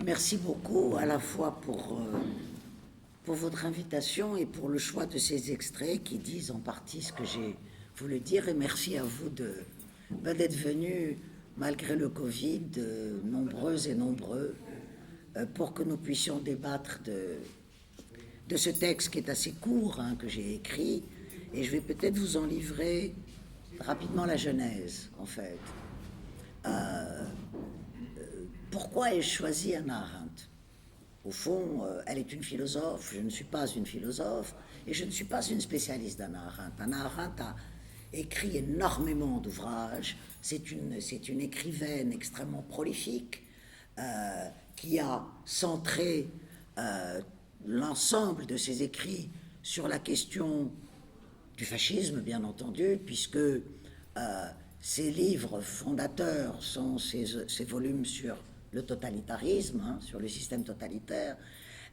Merci beaucoup à la fois pour votre invitation et pour le choix de ces extraits qui disent en partie ce que j'ai voulu dire. Et merci à vous d'être venus, malgré le Covid, nombreuses et nombreux, pour que nous puissions débattre de ce texte qui est assez court, que j'ai écrit. Et je vais peut-être vous en livrer rapidement la genèse, en fait. Pourquoi ai-je choisi Hannah Arendt? Au fond, elle est une philosophe, je ne suis pas une philosophe, et je ne suis pas une spécialiste d'Hannah Arendt. Hannah Arendt a écrit énormément d'ouvrages, c'est une écrivaine extrêmement prolifique, qui a centré l'ensemble de ses écrits sur la question du fascisme, bien entendu, puisque ses livres fondateurs sont ses volumes sur le totalitarisme, sur le système totalitaire.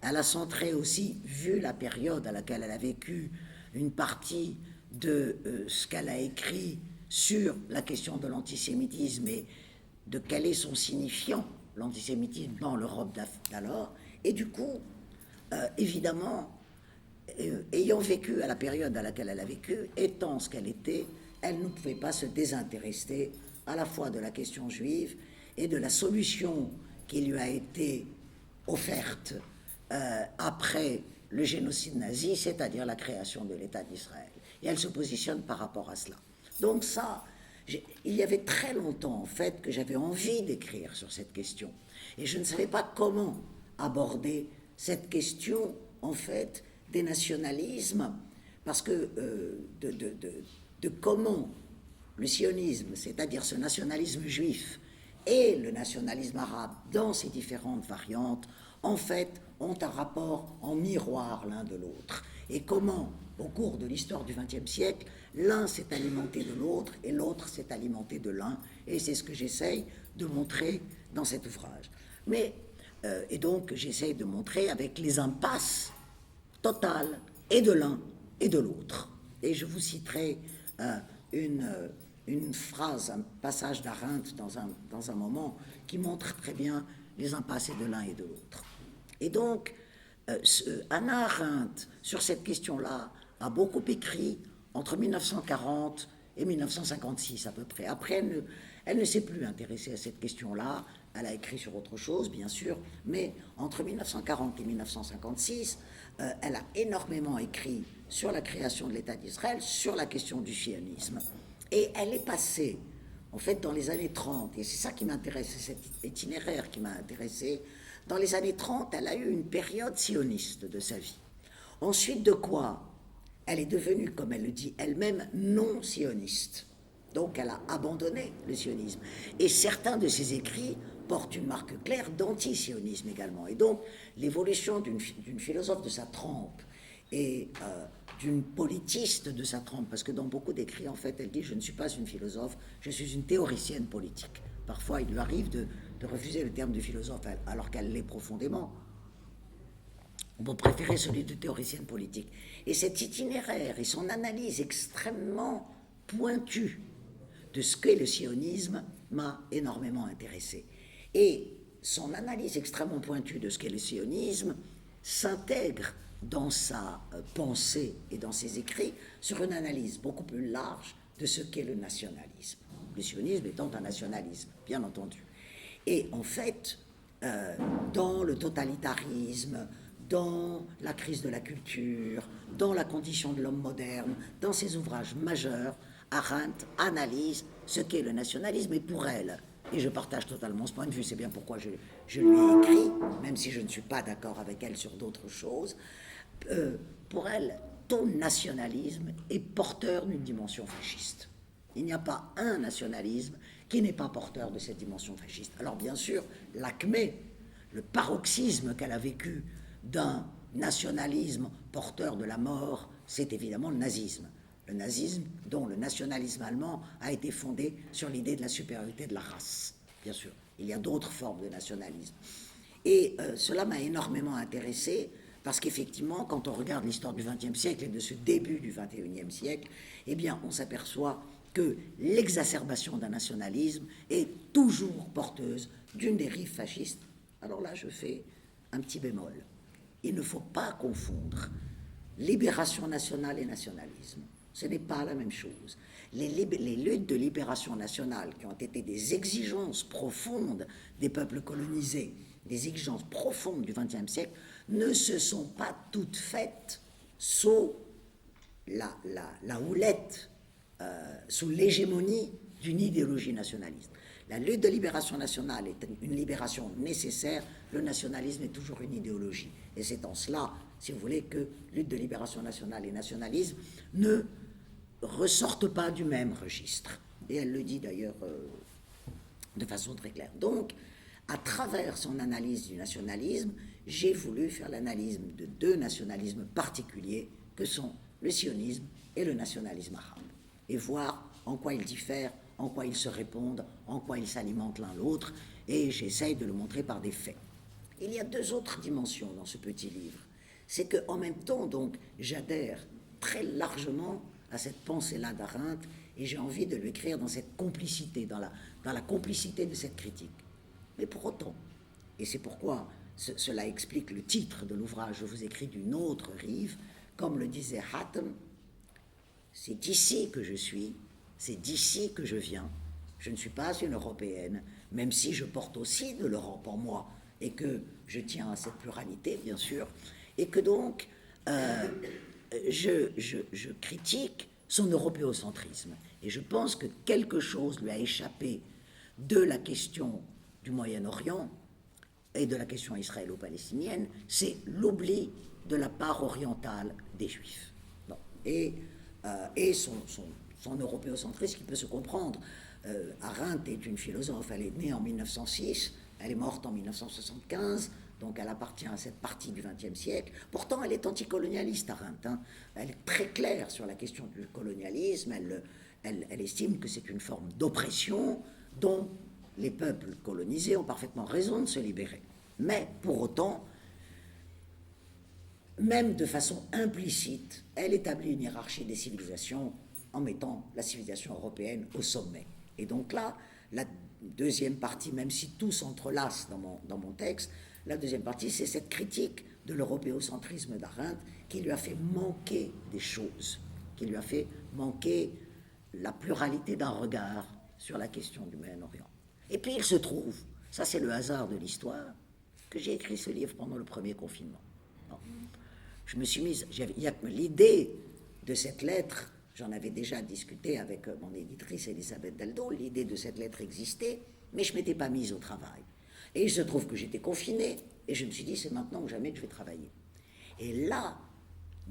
Elle a centré aussi, vu la période à laquelle elle a vécu, une partie de ce qu'elle a écrit sur la question de l'antisémitisme et de quel est son signifiant, l'antisémitisme dans l'Europe d'alors. Et du coup, évidemment, ayant vécu à la période à laquelle elle a vécu, étant ce qu'elle était, elle ne pouvait pas se désintéresser à la fois de la question juive et de la solution qui lui a été offerte après le génocide nazi, c'est-à-dire la création de l'État d'Israël. Et elle se positionne par rapport à cela. Donc ça, il y avait très longtemps, en fait, que j'avais envie d'écrire sur cette question. Et je ne savais pas comment aborder cette question, en fait, des nationalismes, parce que de comment le sionisme, c'est-à-dire ce nationalisme juif, et le nationalisme arabe, dans ses différentes variantes, en fait, ont un rapport en miroir l'un de l'autre. Et comment, au cours de l'histoire du XXe siècle, l'un s'est alimenté de l'autre et l'autre s'est alimenté de l'un. Et c'est ce que j'essaye de montrer dans cet ouvrage. Et donc, j'essaye de montrer avec les impasses totales et de l'un et de l'autre. Et je vous citerai une phrase, un passage d'Arendt dans un moment qui montre très bien les impasses de l'un et de l'autre. Et donc, Hannah Arendt, sur cette question-là, a beaucoup écrit entre 1940 et 1956 à peu près. Après, elle ne s'est plus intéressée à cette question-là. Elle a écrit sur autre chose, bien sûr, mais entre 1940 et 1956, elle a énormément écrit sur la création de l'État d'Israël, sur la question du sionisme. Et elle est passée, en fait, dans les années 30, et c'est ça qui m'intéresse, c'est cet itinéraire qui m'a intéressé. Dans les années 30, elle a eu une période sioniste de sa vie. Ensuite de quoi, elle est devenue, comme elle le dit elle-même, non sioniste. Donc elle a abandonné le sionisme. Et certains de ses écrits portent une marque claire d'anti-sionisme également. Et donc l'évolution d'une philosophe de sa trempe et d'une politiste de sa trempe, parce que dans beaucoup d'écrits, en fait, elle dit « je ne suis pas une philosophe, je suis une théoricienne politique ». Parfois, il lui arrive de refuser le terme de philosophe alors qu'elle l'est profondément. On peut préférer celui de théoricienne politique. Et cet itinéraire et son analyse extrêmement pointue de ce qu'est le sionisme m'a énormément intéressé. Et son analyse extrêmement pointue de ce qu'est le sionisme s'intègre dans sa pensée et dans ses écrits sur une analyse beaucoup plus large de ce qu'est le nationalisme. Le sionisme étant un nationalisme, bien entendu. Et en fait, dans le totalitarisme, dans la crise de la culture, dans la condition de l'homme moderne, dans ses ouvrages majeurs, Arendt analyse ce qu'est le nationalisme. Et pour elle, et je partage totalement ce point de vue, c'est bien pourquoi je lui ai écrit, même si je ne suis pas d'accord avec elle sur d'autres choses, pour elle, tout nationalisme est porteur d'une dimension fasciste. Il n'y a pas un nationalisme qui n'est pas porteur de cette dimension fasciste. Alors bien sûr, l'acmé, le paroxysme qu'elle a vécu d'un nationalisme porteur de la mort, c'est évidemment le nazisme. Le nazisme dont le nationalisme allemand a été fondé sur l'idée de la supériorité de la race. Bien sûr, il y a d'autres formes de nationalisme. Et cela m'a énormément intéressé parce qu'effectivement, quand on regarde l'histoire du XXe siècle et de ce début du XXIe siècle, eh bien, on s'aperçoit que l'exacerbation d'un nationalisme est toujours porteuse d'une dérive fasciste Alors là, je fais un petit bémol. Il ne faut pas confondre libération nationale et nationalisme. Ce n'est pas la même chose. Les luttes de libération nationale, qui ont été des exigences profondes des peuples colonisés, des exigences profondes du XXe siècle, ne se sont pas toutes faites sous la houlette, sous l'hégémonie d'une idéologie nationaliste. La lutte de libération nationale est une libération nécessaire, le nationalisme est toujours une idéologie. Et c'est en cela, si vous voulez, que lutte de libération nationale et nationalisme ne ressortent pas du même registre. Et elle le dit d'ailleurs de façon très claire. Donc, à travers son analyse du nationalisme, j'ai voulu faire l'analyse de deux nationalismes particuliers que sont le sionisme et le nationalisme arabe, et voir en quoi ils diffèrent, en quoi ils se répondent, en quoi ils s'alimentent l'un l'autre, et j'essaye de le montrer par des faits. Il y a deux autres dimensions dans ce petit livre. C'est qu'en même temps, donc, j'adhère très largement à cette pensée-là d'Arendt, et j'ai envie de l'écrire dans cette complicité, dans la complicité de cette critique. Mais pour autant, et c'est pourquoi cela explique le titre de l'ouvrage « Je vous écris d'une autre rive », comme le disait Hatem, c'est d'ici que je suis, c'est d'ici que je viens. Je ne suis pas une Européenne, même si je porte aussi de l'Europe en moi, et que je tiens à cette pluralité, bien sûr, et que donc je critique son européocentrisme. Et je pense que quelque chose lui a échappé de la question du Moyen-Orient et de la question israélo-palestinienne, c'est l'oubli de la part orientale des Juifs. Bon. Et son européocentrisme qui peut se comprendre. Arendt est une philosophe, elle est née en 1906, elle est morte en 1975, donc elle appartient à cette partie du XXe siècle. Pourtant, elle est anticolonialiste, Arendt. Hein. Elle est très claire sur la question du colonialisme, elle estime que c'est une forme d'oppression dont les peuples colonisés ont parfaitement raison de se libérer. Mais, pour autant, même de façon implicite, elle établit une hiérarchie des civilisations en mettant la civilisation européenne au sommet. Et donc là, la deuxième partie, même si tout s'entrelace dans mon texte, la deuxième partie, c'est cette critique de l'européocentrisme d'Arendt qui lui a fait manquer des choses, qui lui a fait manquer la pluralité d'un regard sur la question du Moyen-Orient. Et puis il se trouve, ça c'est le hasard de l'histoire, que j'ai écrit ce livre pendant le premier confinement. Bon. Je me suis mise, l'idée de cette lettre, j'en avais déjà discuté avec mon éditrice Elisabeth Daldo, l'idée de cette lettre existait, mais je ne m'étais pas mise au travail. Et il se trouve que j'étais confinée, et je me suis dit, c'est maintenant ou jamais que je vais travailler. Et là,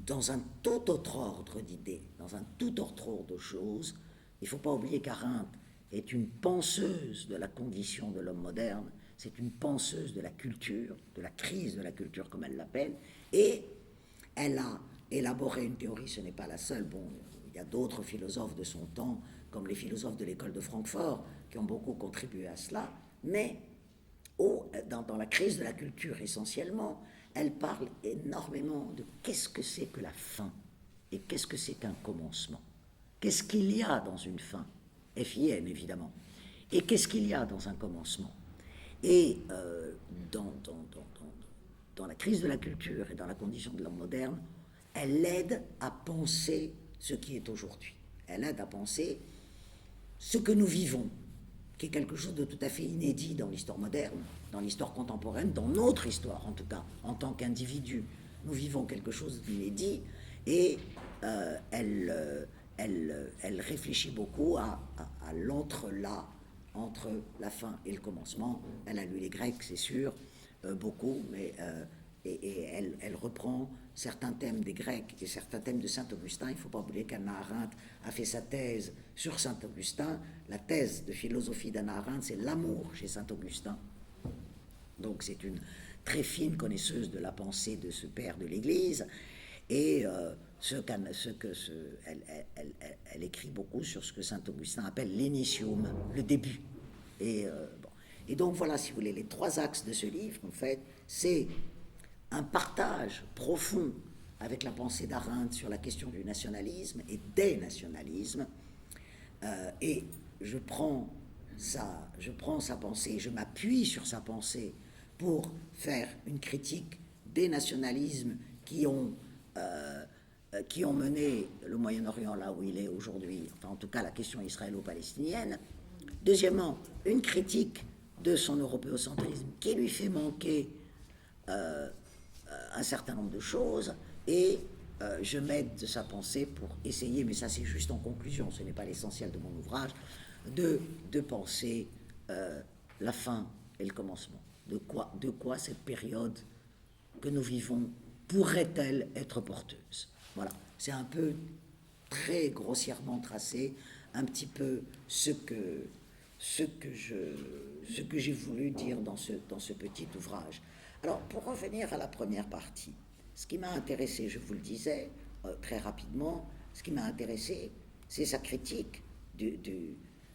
dans un tout autre ordre d'idées, dans un tout autre ordre de choses, il ne faut pas oublier qu'Arendt est une penseuse de la condition de l'homme moderne, c'est une penseuse de la culture, de la crise de la culture comme elle l'appelle, et elle a élaboré une théorie, ce n'est pas la seule, bon, il y a d'autres philosophes de son temps, comme les philosophes de l'école de Francfort, qui ont beaucoup contribué à cela, mais dans la crise de la culture essentiellement, elle parle énormément de qu'est-ce que c'est que la fin et qu'est-ce que c'est qu'un commencement. Qu'est-ce qu'il y a dans une fin, FIN évidemment, et qu'est-ce qu'il y a dans un commencement. Et dans la crise de la culture et dans la condition de l'homme moderne, elle aide à penser ce qui est aujourd'hui. Elle aide à penser ce que nous vivons, qui est quelque chose de tout à fait inédit dans l'histoire moderne, dans l'histoire contemporaine, dans notre histoire en tout cas, en tant qu'individu. Nous vivons quelque chose d'inédit et elle réfléchit beaucoup à l'entrelac entre la fin et le commencement. Elle a lu les Grecs, c'est sûr, beaucoup, mais et elle reprend certains thèmes des Grecs et certains thèmes de Saint-Augustin. Il ne faut pas oublier qu'Hannah Arendt a fait sa thèse sur Saint-Augustin. La thèse de philosophie d'Hannah Arendt, c'est l'amour chez Saint-Augustin. Donc c'est une très fine connaisseuse de la pensée de ce père de l'Église. Et elle écrit beaucoup sur ce que Saint-Augustin appelle l'initium, le début. Et donc voilà, si vous voulez, les trois axes de ce livre, en fait, c'est un partage profond avec la pensée d'Arendt sur la question du nationalisme et des nationalismes, et je prends sa pensée, je m'appuie sur sa pensée pour faire une critique des nationalismes qui ont mené le Moyen-Orient là où il est aujourd'hui, enfin en tout cas la question israélo-palestinienne. Deuxièmement, une critique de son européocentrisme qui lui fait manquer un certain nombre de choses, et je m'aide de sa pensée pour essayer, mais ça c'est juste en conclusion, ce n'est pas l'essentiel de mon ouvrage, de penser la fin et le commencement. De quoi cette période que nous vivons pourrait-elle être porteuse? Voilà, c'est un peu très grossièrement tracé, un petit peu ce que j'ai voulu dire dans ce petit ouvrage. Alors, pour revenir à la première partie, ce qui m'a intéressé, je vous le disais très rapidement, ce qui m'a intéressé, c'est sa critique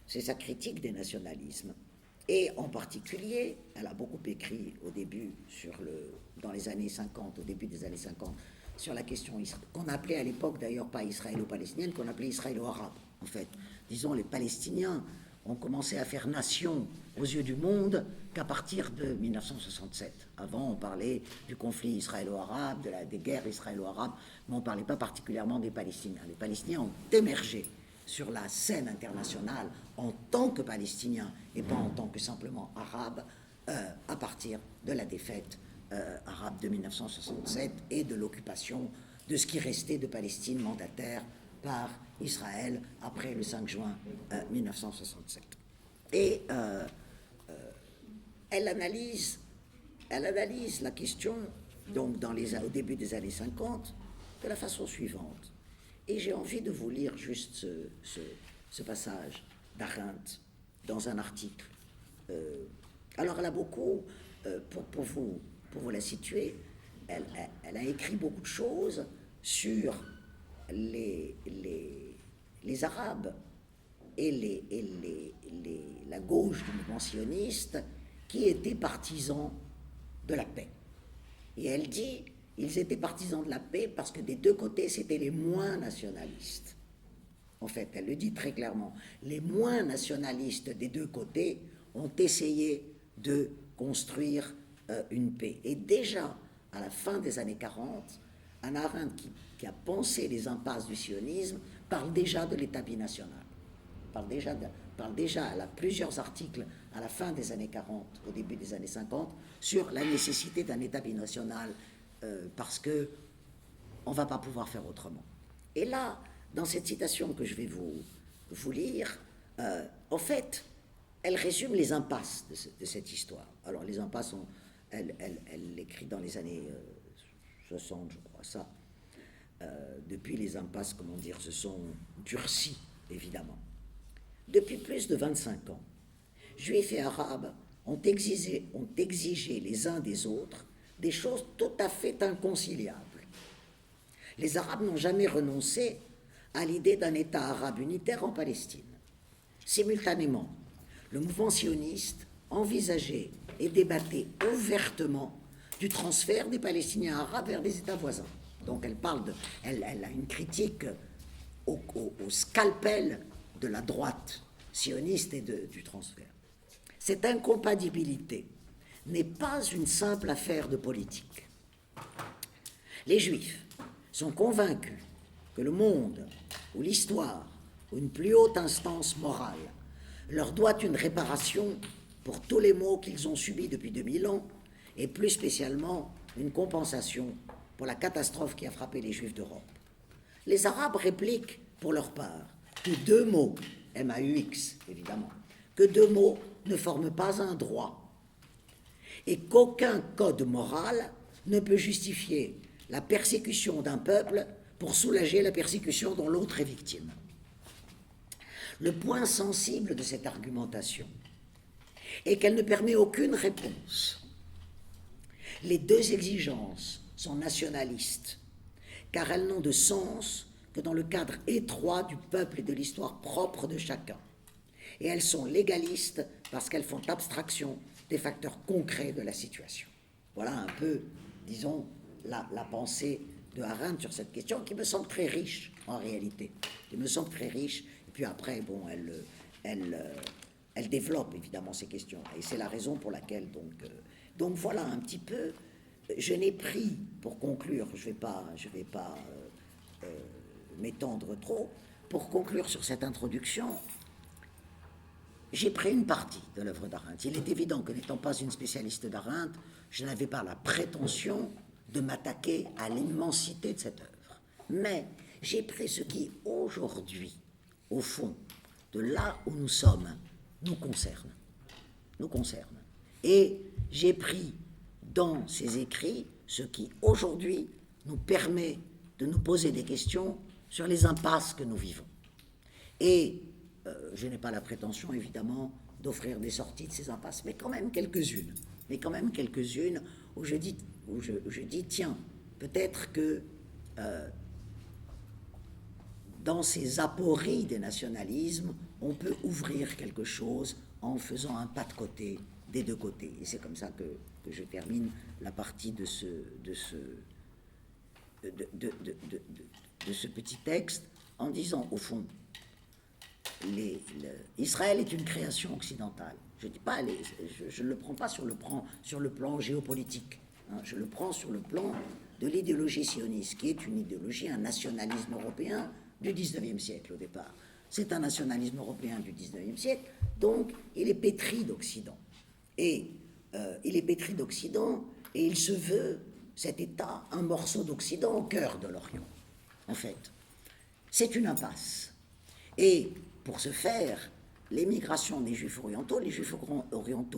c'est sa critique des nationalismes. Et en particulier, elle a beaucoup écrit au début, dans les années 50, au début des années 50, sur la question qu'on appelait à l'époque d'ailleurs pas israélo-palestinienne, qu'on appelait israélo-arabe. En fait, disons, les Palestiniens ont commencé à faire nation aux yeux du monde qu'à partir de 1967. Avant, on parlait du conflit israélo-arabe, des guerres israélo-arabes, mais on ne parlait pas particulièrement des Palestiniens. Les Palestiniens ont émergé sur la scène internationale en tant que Palestiniens et pas en tant que simplement Arabes à partir de la défaite arabe de 1967 et de l'occupation de ce qui restait de Palestine mandataire par Israël après le 5 juin 1967. Et elle analyse la question, donc au début des années 50, de la façon suivante. Et j'ai envie de vous lire juste ce passage d'Arendt dans un article. Alors elle a beaucoup, pour vous la situer, elle a écrit beaucoup de choses sur les Arabes et la gauche du mouvement sioniste qui étaient partisans de la paix. Et elle dit, ils étaient partisans de la paix parce que des deux côtés, c'était les moins nationalistes. En fait, elle le dit très clairement. Les moins nationalistes des deux côtés ont essayé de construire une paix. Et déjà, à la fin des années 40, Hannah Arendt, qui a pensé les impasses du sionisme, parle déjà de l'État binational. Parle déjà, elle a plusieurs articles à la fin des années 40, au début des années 50, sur la nécessité d'un État binational parce qu'on ne va pas pouvoir faire autrement. Et là, dans cette citation que je vais vous lire, en fait, elle résume les impasses de cette histoire. Alors, les impasses, elle l'écrit dans les années 60, je crois, ça. Depuis, les impasses, comment dire, se sont durcies, évidemment. Depuis plus de 25 ans, Juifs et Arabes ont exigé les uns des autres des choses tout à fait inconciliables. Les Arabes n'ont jamais renoncé à l'idée d'un État arabe unitaire en Palestine. Simultanément, le mouvement sioniste envisageait et débattait ouvertement du transfert des Palestiniens arabes vers des États voisins. Donc elle a une critique au scalpel de la droite sioniste et du transfert. Cette incompatibilité n'est pas une simple affaire de politique. Les Juifs sont convaincus que le monde ou l'histoire ou une plus haute instance morale leur doit une réparation pour tous les maux qu'ils ont subis depuis 2000 ans et plus spécialement une compensation pour la catastrophe qui a frappé les Juifs d'Europe. Les Arabes répliquent pour leur part que deux mots, M-A-U-X évidemment, que deux mots ne forment pas un droit et qu'aucun code moral ne peut justifier la persécution d'un peuple pour soulager la persécution dont l'autre est victime. Le point sensible de cette argumentation est qu'elle ne permet aucune réponse. Les deux exigences sont nationalistes, car elles n'ont de sens que dans le cadre étroit du peuple et de l'histoire propre de chacun. Et elles sont légalistes parce qu'elles font abstraction des facteurs concrets de la situation. Voilà un peu, disons, la pensée de Arendt sur cette question qui me semble très riche en réalité. Qui me semble très riche. Et puis après, bon, elle développe évidemment ces questions. Et c'est la raison pour laquelle donc Donc voilà un petit peu, je n'ai pris, pour conclure, je vais pas m'étendre trop, pour conclure sur cette introduction, j'ai pris une partie de l'œuvre d'Arendt. Il est évident que n'étant pas une spécialiste d'Arendt, je n'avais pas la prétention de m'attaquer à l'immensité de cette œuvre. Mais j'ai pris ce qui, aujourd'hui, au fond, de là où nous sommes, nous concerne. Nous concerne. Et j'ai pris dans ces écrits ce qui, aujourd'hui, nous permet de nous poser des questions sur les impasses que nous vivons. Et je n'ai pas la prétention, évidemment, d'offrir des sorties de ces impasses, mais quand même quelques-unes. Où je dis, tiens, peut-être que dans ces apories des nationalismes, on peut ouvrir quelque chose en faisant un pas de côté des deux côtés. Et c'est comme ça que je termine la partie de ce petit texte en disant, au fond, Israël est une création occidentale. Je ne le prends pas sur le plan géopolitique. Hein, je le prends sur le plan de l'idéologie sioniste, qui est une idéologie, un nationalisme européen du XIXe siècle au départ. C'est un nationalisme européen du XIXe siècle, donc il est pétri d'Occident. Et il se veut, cet État, un morceau d'Occident au cœur de l'Orient, en fait. C'est une impasse. Et pour ce faire, l'émigration des Juifs orientaux,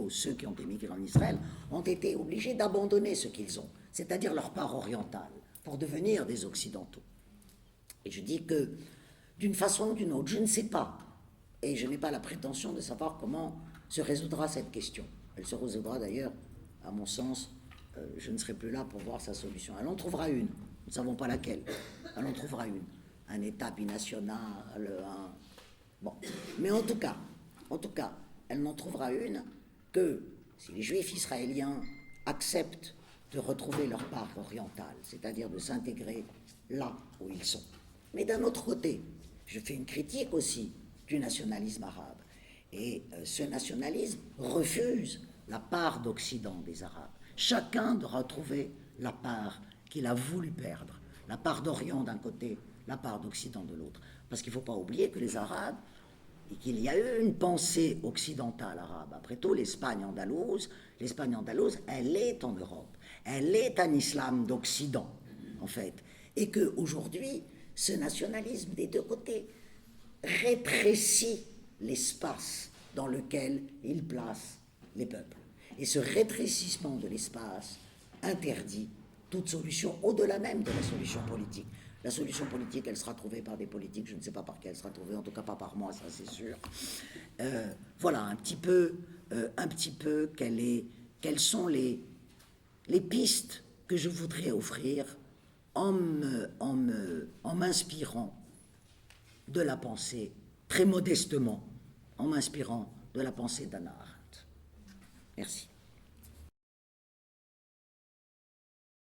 ceux qui ont émigré en Israël, ont été obligés d'abandonner ce qu'ils ont, c'est-à-dire leur part orientale, pour devenir des Occidentaux. Et je dis que, d'une façon ou d'une autre, je ne sais pas, et je n'ai pas la prétention de savoir comment se résoudra cette question. Elle se résoudra d'ailleurs, à mon sens, je ne serai plus là pour voir sa solution. Elle en trouvera une, nous ne savons pas laquelle, elle en trouvera une. Un État binational, bon. Mais en tout cas, elle n'en trouvera une que si les Juifs israéliens acceptent de retrouver leur part orientale, c'est-à-dire de s'intégrer là où ils sont. Mais d'un autre côté, je fais une critique aussi du nationalisme arabe. Et ce nationalisme refuse la part d'Occident des Arabes. Chacun doit retrouver la part qu'il a voulu perdre, la part d'Orient d'un côté, la part d'Occident de l'autre. Parce qu'il ne faut pas oublier que les Arabes, et qu'il y a eu une pensée occidentale arabe. Après tout, l'Espagne andalouse, elle est en Europe. Elle est un islam d'Occident, en fait. Et qu'aujourd'hui, ce nationalisme des deux côtés rétrécit l'espace dans lequel il place les peuples. Et ce rétrécissement de l'espace interdit toute solution, au-delà même de la solution politique. La solution politique, elle sera trouvée par des politiques, je ne sais pas par qui elle sera trouvée, en tout cas pas par moi, ça c'est sûr. Voilà un petit peu quelles sont les pistes que je voudrais offrir en m'inspirant de la pensée, très modestement, en m'inspirant de la pensée d'Hannah Arendt. Merci.